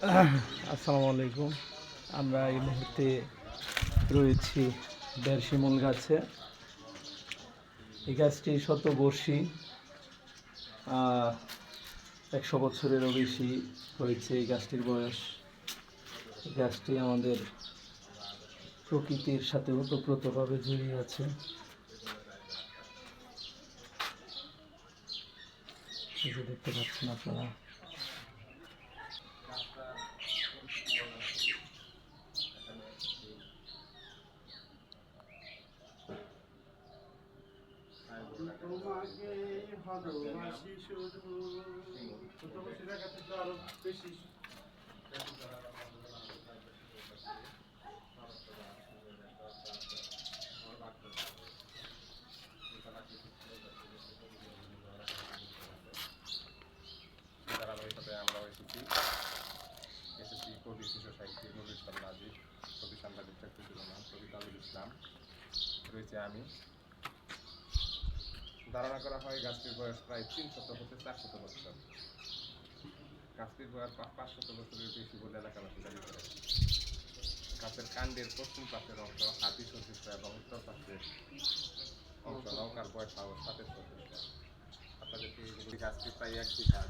আসসালামু আলাইকুম। আমরা এই মুহূর্তে রয়েছি শিমুল গাছে। এই গাছটি শতবর্ষী, 100 বছরেরও বেশি হয়েছে এই গাছটির বয়স। এই গাছটি আমাদের প্রকৃতির সাথে ওতপ্রোতভাবে জড়িয়ে আছে। এই যে দেখতে পাচ্ছেন আপনারা, তোমাকে ভালোবাসি শুধু ছোট বছর জায়গা থেকে আরো বেশি ধারাবাহিকতায় আমরা এসেছি এসএসসি কবি শিশু সাহিত্যিক নজরুল ইসলাম নাজির, কবি সাংবাদিক চাকরিজুল রহমান, কবি তাজুল ইসলাম, রয়েছে আমি। ধারণা করা হয় গাছটির বয়স প্রায় 300 হতে 400 বছর। গাছটির বয়স 500 বছরের বেশি বলে এলাকাবাসী দাবি করে। গাছের কাণ্ডের পশ্চিম পাশের অংশ হাতি সদৃশ্য এবং উত্তর পাশের অংশ নৌকার বয়স 7 সদৃশ্য। আপনাদেরকে গাছটি প্রায় 1 বিঘা